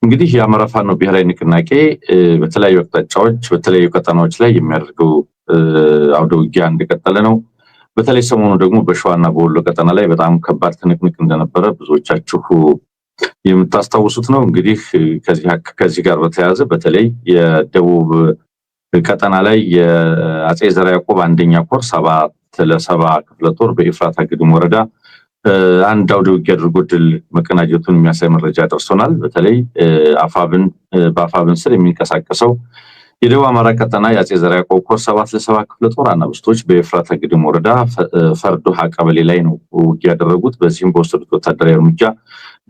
እንግዲህ የአማራ ፋኖ ብሔራዊ ንቅናቄ በተለያዩ አቅጣጫዎች በተለያዩ ቀጠናዎች ላይ የሚያደርገው አውደ ውጊያ እንደቀጠለ ነው። በተለይ ሰሞኑ ደግሞ በሸዋና በወሎ ቀጠና ላይ በጣም ከባድ ትንቅንቅ እንደነበረ ብዙዎቻችሁ የምታስታውሱት ነው። እንግዲህ ከዚህ ጋር በተያያዘ በተለይ የደቡብ ቀጠና ላይ የአጼ ዘርዓ ያዕቆብ አንደኛ ኮር 7 ክፍለ ጦር በኤፍራታ ግድም ወረዳ አንድ አውደ ውጊያ አድርጎ ድል መቀናጀቱን የሚያሳይ መረጃ ደርሶናል። በተለይ በአፋብን ስር የሚንቀሳቀሰው የደቡብ አማራ ቀጠና የአጼ ዘርዓ ያዕቆብ ኮር 7 ክፍለ ጦር አናብስቶች በኤፍራታ ግድም ወረዳ ፈርዶሃ ቀበሌ ላይ ነው ውጊያ ያደረጉት። በዚህም በወሰዱት ወታደራዊ እርምጃ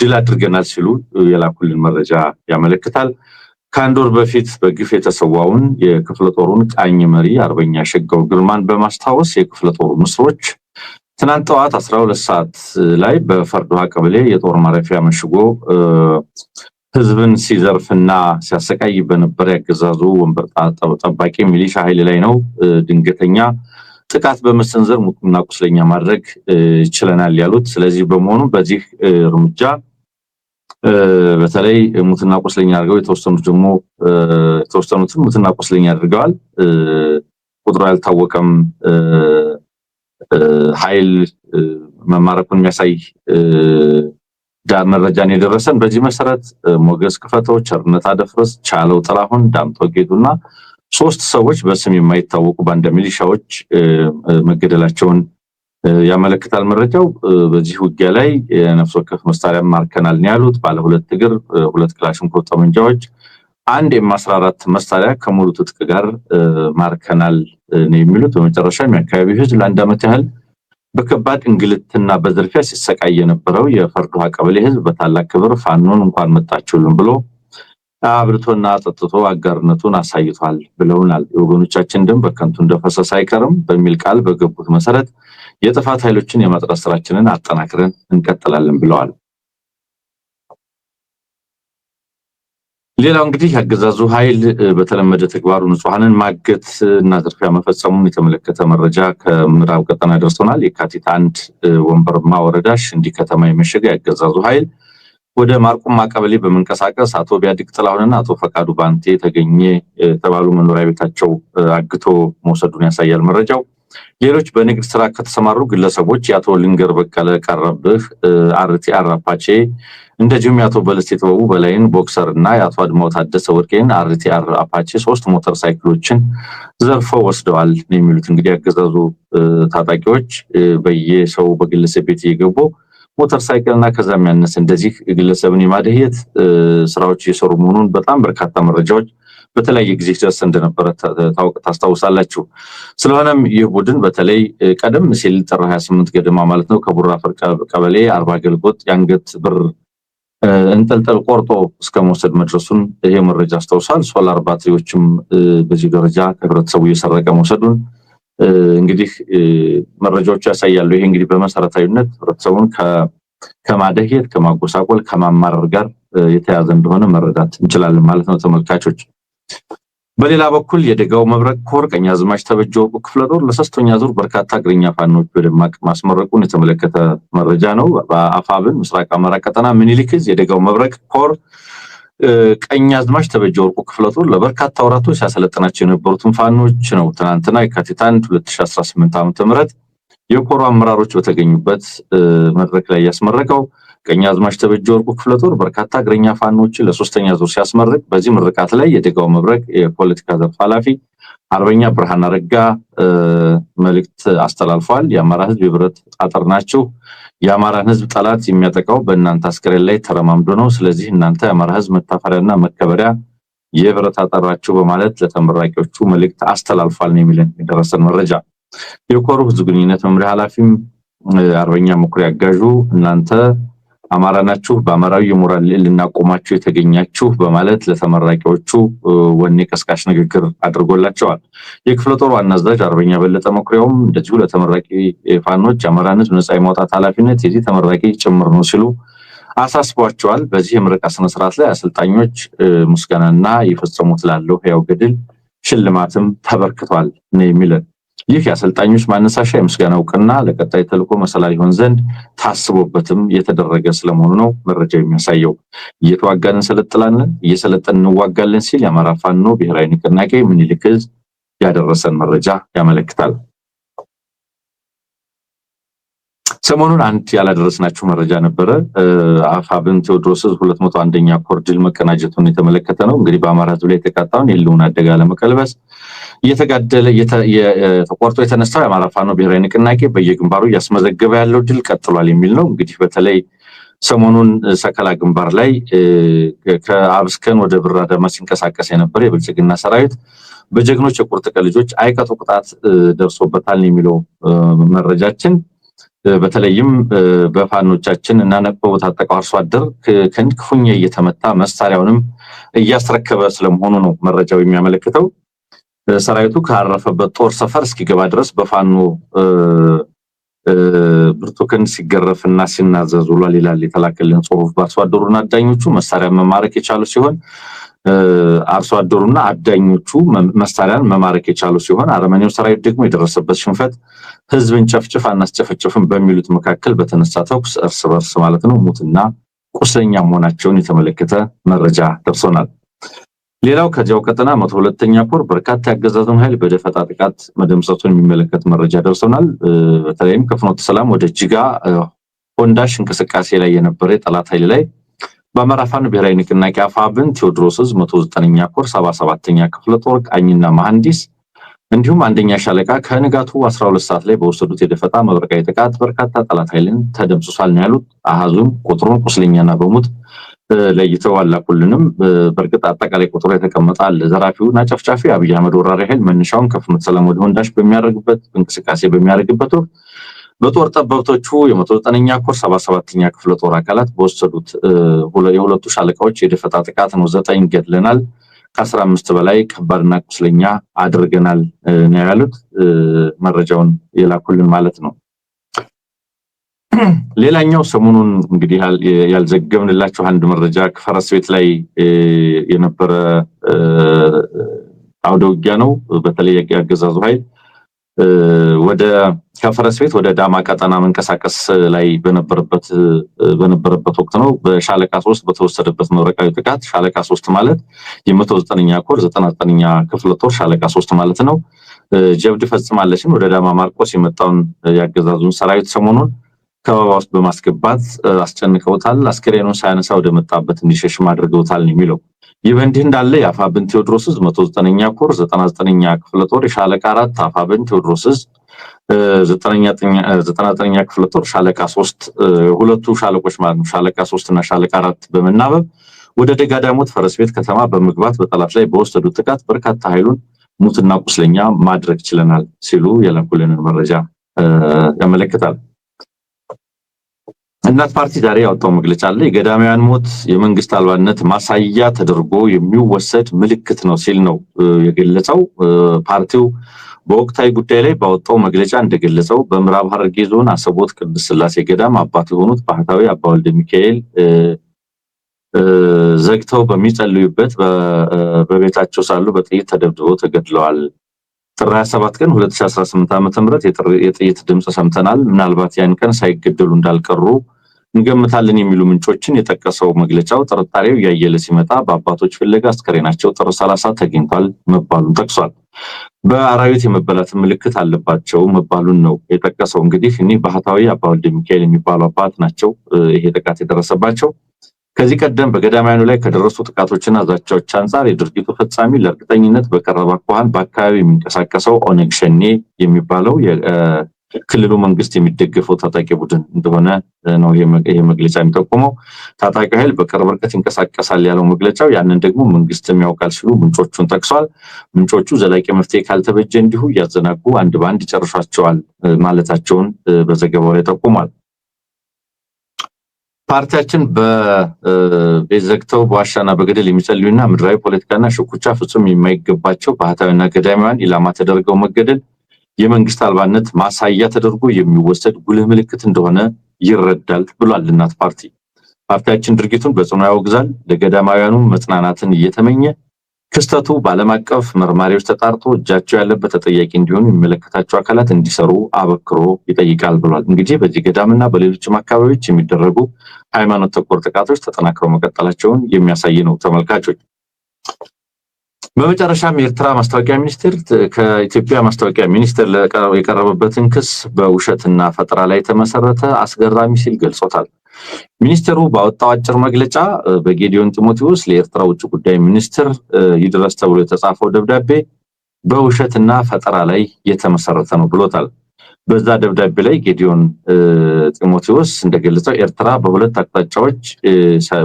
ድል አድርገናል ሲሉ የላኩልን መረጃ ያመለክታል። ከአንድ ወር በፊት በግፍ የተሰዋውን የክፍለ ጦሩን ቃኝ መሪ አርበኛ ሸጋው ግርማን በማስታወስ የክፍለ ጦሩ ምስሎች ትናንት ጠዋት 12 ሰዓት ላይ በፈርዶሃ ቀበሌ የጦር ማረፊያ መሽጎ ህዝብን ሲዘርፍና ሲያሰቃይ በነበረ ያገዛዙ ወንበር ጠባቂ ሚሊሻ ኃይል ላይ ነው ድንገተኛ ጥቃት በመሰንዘር ሙትና ቁስለኛ ማድረግ ችለናል ያሉት። ስለዚህ በመሆኑ በዚህ እርምጃ በተለይ ሙትና ቁስለኛ አድርገው የተወሰኑትን ሙትና ቁስለኛ አድርገዋል። ቁጥሩ ያልታወቀም ኃይል መማረኩን የሚያሳይ መረጃን የደረሰን። በዚህ መሰረት ሞገስ ክፈተው፣ ቸርነት አደፍረስ፣ ቻለው ጥላሁን፣ ዳምጠው ጌቱና 3 ሰዎች በስም የማይታወቁ ባንዳ ሚሊሻዎች መገደላቸውን ያመለክታል መረጃው። በዚህ ውጊያ ላይ የነፍስ ወከፍ መሳሪያ ማርከናል ነው ያሉት። ባለ 2 እግር 2 ክላሽንኮቭ ጠመንጃዎች፣ 1 M14 መሳሪያ ከሙሉ ትጥቅ ጋር ማርከናል ነው የሚሉት። በመጨረሻም የአካባቢው ህዝብ ለአንድ ዓመት ያህል በከባድ እንግልትና በዝርፊያ ሲሰቃይ የነበረው የፈርዶሃ ቀበሌ ህዝብ በታላቅ ክብር ፋኖን እንኳን መጣችሁልን ብሎ አብርቶና ጠጥቶ አጋርነቱን አሳይቷል ብለውናል። የወገኖቻችን ደም በከንቱ እንደፈሰሰ አይቀርም በሚል ቃል በገቡት መሰረት የጥፋት ኃይሎችን የማጥራት ስራችንን አጠናክረን እንቀጥላለን ብለዋል። ሌላው እንግዲህ አገዛዙ ኃይል በተለመደ ተግባሩ ንጹሃንን ማገት እና ዝርፊያ መፈጸሙን የተመለከተ መረጃ ከምዕራብ ቀጠና ደርሶናል። የካቲት 1 ወንበርማ ወረዳ ሽንዲ ከተማ የመሸገ ያገዛዙ ኃይል ወደ ማርቆማ ቀበሌ በመንቀሳቀስ አቶ ቢያድግ ጥላሁንና አቶ ፈቃዱ ባንቴ ተገኘ የተባሉ መኖሪያ ቤታቸው አግቶ መውሰዱን ያሳያል መረጃው። ሌሎች በንግድ ስራ ከተሰማሩ ግለሰቦች የአቶ ልንገር በቀለ ቀረብህ አርቲአር አፓቼ እንደዚሁም የአቶ በለስ የተወው በላይን ቦክሰር እና የአቶ አድማው ታደሰ ወርቄን አርቲአር አፓቼ 3 ሞተር ሳይክሎችን ዘርፈው ወስደዋል ነው የሚሉት። እንግዲህ ያገዛዙ ታጣቂዎች በየሰው በግለሰብ ቤት እየገቡ ሞተር ሳይክልና ከዛም ያነሰ እንደዚህ ግለሰብን የማደህየት ስራዎች እየሰሩ መሆኑን በጣም በርካታ መረጃዎች በተለያየ ጊዜ ሲደርስ እንደነበረ ታስታውሳላችሁ። ስለሆነም ይህ ቡድን በተለይ ቀደም ሲል ጥር 28 ገደማ ማለት ነው ከቡራ ፈር ቀበሌ 40 ገልጎጥ የአንገት ብር እንጠልጠል ቆርጦ እስከ መውሰድ መድረሱን ይሄ መረጃ አስታውሳል። ሶላር ባትሪዎችም በዚህ ደረጃ ከህብረተሰቡ እየሰረቀ መውሰዱን እንግዲህ መረጃዎቹ ያሳያሉ። ይሄ እንግዲህ በመሰረታዊነት ህብረተሰቡን ከማደህየት ከማጎሳቆል ከማማረር ጋር የተያዘ እንደሆነ መረዳት እንችላለን ማለት ነው ተመልካቾች። በሌላ በኩል የደጋው መብረቅ ኮር ቀኛዝማች ተበጀ ወርቁ ክፍለ ጦር ለሶስተኛ ዙር በርካታ እግረኛ ፋኖች በደማቅ ማስመረቁን የተመለከተ መረጃ ነው። በአፋብን ምስራቅ አማራ ቀጠና ምኒልክ ዕዝ የደጋው መብረቅ ኮር ቀኛዝማች ተበጀ ወርቁ ክፍለ ጦር ለበርካታ ወራቶች ሲያሰለጥናቸው የነበሩትን ፋኖች ነው ትናንትና የካቲት 1 2018 ዓ.ም የኮሩ አመራሮች በተገኙበት መድረክ ላይ ያስመረቀው። ቀኛዝማች ተበጀ ወርቁ ክፍለ ጦር በርካታ እግረኛ ፋኖችን ለሶስተኛ ዙር ሲያስመርቅ በዚህ ምርቃት ላይ የደጋው መብረቅ የፖለቲካ ዘርፍ ኃላፊ አርበኛ ብርሃን አረጋ መልእክት አስተላልፏል። የአማራ ህዝብ የብረት አጥር ናችሁ። የአማራን ህዝብ ጠላት የሚያጠቃው በእናንተ አስከሬን ላይ ተረማምዶ ነው። ስለዚህ እናንተ የአማራ ህዝብ መታፈሪያና መከበሪያ የብረት አጥራችሁ በማለት ለተመራቂዎቹ መልእክት አስተላልፏል ነው የሚለን የደረሰን መረጃ። የኮሩ ህዝብ ግንኙነት መምሪያ ኃላፊም አርበኛ መኩሪያ አጋዡ እናንተ አማራ ናችሁ፣ በአማራዊ የሞራል ልናቆማችሁ የተገኛችሁ በማለት ለተመራቂዎቹ ወኔ ቀስቃሽ ንግግር አድርጎላቸዋል። የክፍለ ጦሩ ዋና አዛዥ አርበኛ በለጠ መኩሪያውም እንደዚሁ ለተመራቂ ፋኖች የአማራን ህዝብ ነፃ የማውጣት ኃላፊነት የዚህ ተመራቂ ጭምር ነው ሲሉ አሳስቧቸዋል። በዚህ የምረቃ ስነ ስርዓት ላይ አሰልጣኞች ምስጋናና የፈጸሙት ላለው ህያው ገድል ሽልማትም ተበርክቷል ነው የሚለው። ይህ የአሰልጣኞች ማነሳሻ የምስጋና እውቅና ለቀጣይ ተልዕኮ መሰላል ይሆን ዘንድ ታስቦበትም የተደረገ ስለመሆኑ ነው መረጃው የሚያሳየው። እየተዋጋን እንሰለጥናለን፣ እየሰለጠን እንዋጋለን ሲል የአማራ ፋኖ ብሔራዊ ንቅናቄ ምኒልክ ዕዝ ያደረሰን መረጃ ያመለክታል። ሰሞኑን አንድ ያላደረስናችሁ መረጃ ነበረ። አፋብን ቴዎድሮስ 201ኛ ኮር ድል መቀናጀቱን የተመለከተ ነው። እንግዲህ በአማራ ሕዝብ ላይ የተቃጣውን የህልውና አደጋ ለመቀልበስ እየተጋደለ ተቆርጦ የተነሳው የአማራ ፋኖ ብሔራዊ ንቅናቄ በየግንባሩ እያስመዘገበ ያለው ድል ቀጥሏል የሚል ነው። እንግዲህ በተለይ ሰሞኑን ሰከላ ግንባር ላይ ከአብስከን ወደ ብር አዳማ ሲንቀሳቀስ የነበረ የብልጽግና ሰራዊት በጀግኖች የቁርጥ ቀን ልጆች አይቀጡ ቅጣት ደርሶበታል የሚለው መረጃችን በተለይም በፋኖቻችን እና ነቅበው ታጠቀው አርሶ አደር ክፉኛ እየተመታ መሳሪያውንም እያስረከበ ስለመሆኑ ነው መረጃው የሚያመለክተው። ሰራዊቱ ካረፈበት ጦር ሰፈር እስኪገባ ድረስ በፋኖ ብርቱክን ሲገረፍና ሲናዘዝ ውሏል ይላል የተላከልን ጽሁፍ። በአርሶ አደሩና አዳኞቹ መሳሪያ መማረክ የቻሉ ሲሆን አርሶ አደሩና አዳኞቹ መሳሪያን መማረክ የቻሉ ሲሆን አረመኔው ሰራዊት ደግሞ የደረሰበት ሽንፈት ህዝብን ጨፍጭፍ አናስጨፈጭፍም በሚሉት መካከል በተነሳ ተኩስ እርስ በርስ ማለት ነው ሙትና ቁስለኛ መሆናቸውን የተመለከተ መረጃ ደርሶናል። ሌላው ከዚያው ቀጠና 102ኛ ኮር በርካታ ያገዛዙን ኃይል በደፈጣ ጥቃት መደምሰሱን የሚመለከት መረጃ ደርሶናል። በተለይም ከፍኖተ ሰላም ወደ ጅጋ ሆንዳሽ እንቅስቃሴ ላይ የነበረ የጠላት ኃይል ላይ በአማራ ፋኖ ብሔራዊ ንቅናቄ አፋብን ቴዎድሮስ 109ኛ ኮር 77ኛ ክፍለ ጦር ቃኝና መሐንዲስ እንዲሁም አንደኛ ሻለቃ ከንጋቱ 12 ሰዓት ላይ በወሰዱት የደፈጣ መብረቃዊ ጥቃት በርካታ ጠላት ኃይልን ተደምስሷል ነው ያሉት። አሃዙን ቁጥሩን ቁስለኛና በሙት ለይተው አላኩልንም። በእርግጥ አጠቃላይ ቁጥሩ የተቀመጣል። ዘራፊውና ጨፍጫፊ አብይ አህመድ ወራሪ ኃይል መነሻውን ከፍኖተ ሰላም ወደ ሆንዳሽ በሚያደርግበት እንቅስቃሴ በሚያደርግበት ወቅት በጦር ጠበብቶቹ የ109ኛ ኮር 77ኛ ክፍለ ጦር አካላት በወሰዱት የሁለቱ ሻለቃዎች የደፈጣ ጥቃት ነው 9 ገድለናል፣ ከ15 በላይ ከባድና ቁስለኛ አድርገናል ነው ያሉት። መረጃውን የላኩልን ማለት ነው። ሌላኛው ሰሞኑን እንግዲህ ያልዘገብንላችሁ አንድ መረጃ ከፈረስ ቤት ላይ የነበረ አውደ ውጊያ ነው። በተለይ ያገዛዙ ኃይል ወደ ከፈረስ ቤት ወደ ዳማ ቀጠና መንቀሳቀስ ላይ በነበረበት ወቅት ነው በሻለቃ 3 በተወሰደበት መብረቃዊ ጥቃት ሻለቃ 3 ማለት የ109ኛ ኮር 99ኛ ክፍለ ጦር ሻለቃ 3 ማለት ነው ጀብድ ፈጽማለችን ወደ ዳማ ማርቆስ የመጣውን ያገዛዙን ሰራዊት ሰሞኑን ከበባ ውስጥ በማስገባት አስጨንቀውታል። አስከሬኑን ሳያነሳ ወደ መጣበት እንዲሸሽም አድርገውታል የሚለው ይህ በእንዲህ እንዳለ የአፋብን ቴዎድሮስ 109ኛ ኮር 99ኛ ክፍለ ጦር የሻለቃ 4 አፋብን ቴዎድሮስ 99ኛ ክፍለ ጦር ሻለቃ 3 ሁለቱ ሻለቆች ማለት ነው ሻለቃ 3 እና ሻለቃ 4 በመናበብ ወደ ደጋዳሞት ፈረስ ቤት ከተማ በመግባት በጠላት ላይ በወሰዱት ጥቃት በርካታ ኃይሉን ሙትና ቁስለኛ ማድረግ ችለናል ሲሉ የላኩልንን መረጃ ያመለክታል። እናት ፓርቲ ዛሬ ያወጣው መግለጫ አለ። የገዳማውያን ሞት የመንግስት አልባነት ማሳያ ተደርጎ የሚወሰድ ምልክት ነው ሲል ነው የገለጸው። ፓርቲው በወቅታዊ ጉዳይ ላይ ባወጣው መግለጫ እንደገለጸው በምዕራብ ሐረርጌ ዞን አሰቦት ቅድስት ሥላሴ ገዳም አባት የሆኑት ባህታዊ አባ ወልደ ሚካኤል ዘግተው በሚጸልዩበት በቤታቸው ሳሉ በጥይት ተደብድበው ተገድለዋል። ጥር 27 ቀን 2018 ዓ.ም የጥይት ድምጽ ሰምተናል። ምናልባት ያን ቀን ሳይገደሉ እንዳልቀሩ እንገምታለን የሚሉ ምንጮችን የጠቀሰው መግለጫው ጥርጣሬው ያየለ ሲመጣ በአባቶች ፍለጋ አስከሬናቸው ጥር 30 ተገኝቷል መባሉን ጠቅሷል። በአራዊት የመበላት ምልክት አለባቸው መባሉን ነው የጠቀሰው። እንግዲህ እኒህ ባህታዊ አባ ወልደ ሚካኤል የሚባሉ አባት ናቸው ይሄ ጥቃት የደረሰባቸው። ከዚህ ቀደም በገዳማውያኑ ላይ ከደረሱ ጥቃቶችና ዛቻዎች አንጻር የድርጊቱ ፈጻሚ ለእርግጠኝነት በቀረበ አኳኋን በአካባቢ የሚንቀሳቀሰው ኦነግ ሸኔ የሚባለው የክልሉ መንግስት የሚደገፈው ታጣቂ ቡድን እንደሆነ ነው ይሄ መግለጫ የሚጠቁመው። ታጣቂ ኃይል በቅርብ ርቀት ይንቀሳቀሳል ያለው መግለጫው ያንን ደግሞ መንግስትም ያውቃል ሲሉ ምንጮቹን ጠቅሷል። ምንጮቹ ዘላቂ መፍትሄ ካልተበጀ እንዲሁ እያዘናጉ አንድ በአንድ ይጨርሷቸዋል ማለታቸውን በዘገባው ላይ ጠቁሟል። ፓርቲያችን በቤት ዘግተው በዋሻና በገደል የሚጸልዩና ምድራዊ ፖለቲካና ሽኩቻ ፍጹም የማይገባቸው ባህታዊና ገዳማውያን ኢላማ ተደርገው መገደል የመንግስት አልባነት ማሳያ ተደርጎ የሚወሰድ ጉልህ ምልክት እንደሆነ ይረዳል ብሏል እናት ፓርቲ። ፓርቲያችን ድርጊቱን በጽኑ ያወግዛል። ለገዳማውያኑ መጽናናትን እየተመኘ ክስተቱ በዓለም አቀፍ መርማሪዎች ተጣርቶ እጃቸው ያለበት ተጠያቂ እንዲሆኑ የሚመለከታቸው አካላት እንዲሰሩ አበክሮ ይጠይቃል ብሏል። እንግዲህ በዚህ ገዳምና በሌሎችም አካባቢዎች የሚደረጉ ሃይማኖት ተኮር ጥቃቶች ተጠናክረው መቀጠላቸውን የሚያሳይ ነው ተመልካቾች። በመጨረሻም የኤርትራ ማስታወቂያ ሚኒስቴር ከኢትዮጵያ ማስታወቂያ ሚኒስቴር የቀረበበትን ክስ በውሸትና ፈጠራ ላይ የተመሰረተ አስገራሚ ሲል ገልጾታል። ሚኒስቴሩ ባወጣው አጭር መግለጫ በጌዲዮን ጢሞቴዎስ ለኤርትራ ውጭ ጉዳይ ሚኒስትር ይድረስ ተብሎ የተጻፈው ደብዳቤ በውሸትና ፈጠራ ላይ የተመሰረተ ነው ብሎታል። በዛ ደብዳቤ ላይ ጌዲዮን ጢሞቴዎስ እንደገለጸው ኤርትራ በሁለት አቅጣጫዎች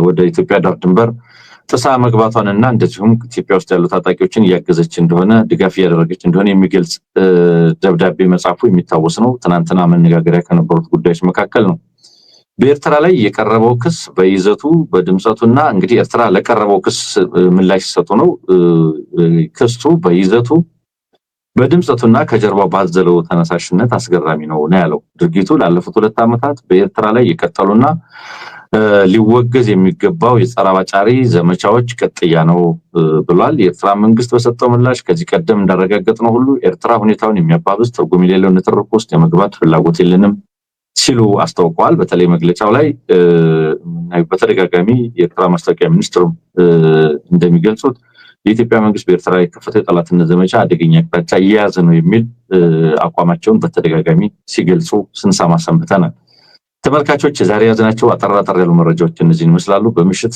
ወደ ኢትዮጵያ ዳር ድንበር ጥሳ መግባቷንና እንደዚሁም ኢትዮጵያ ውስጥ ያሉ ታጣቂዎችን እያገዘች እንደሆነ ድጋፍ እያደረገች እንደሆነ የሚገልጽ ደብዳቤ መጻፉ የሚታወስ ነው። ትናንትና መነጋገሪያ ከነበሩት ጉዳዮች መካከል ነው። በኤርትራ ላይ የቀረበው ክስ በይዘቱ በድምጸቱና እንግዲህ ኤርትራ ለቀረበው ክስ ምላሽ ሲሰጡ ነው። ክሱ በይዘቱ በድምጸቱና ከጀርባው ባዘለው ተነሳሽነት አስገራሚ ነው ያለው። ድርጊቱ ላለፉት 2 ዓመታት በኤርትራ ላይ የቀጠሉና ሊወገዝ የሚገባው የጸረ አጫሪ ዘመቻዎች ቀጥያ ነው ብሏል። የኤርትራ መንግስት በሰጠው ምላሽ ከዚህ ቀደም እንዳረጋገጥነው ሁሉ ኤርትራ ሁኔታውን የሚያባብስ ትርጉም የሌለው ንትርክ ውስጥ የመግባት ፍላጎት የለንም ሲሉ አስታውቀዋል። በተለይ መግለጫው ላይ በተደጋጋሚ የኤርትራ ማስታወቂያ ሚኒስትሩ እንደሚገልጹት የኢትዮጵያ መንግስት በኤርትራ ላይ የከፈተው የጠላትነት ዘመቻ አደገኛ አቅጣጫ እየያዘ ነው የሚል አቋማቸውን በተደጋጋሚ ሲገልጹ ስንሰማ ሰንብተናል። ተመልካቾች ዛሬ ያዝናቸው አጠር ያሉ መረጃዎች እነዚህን ይመስላሉ። በምሽት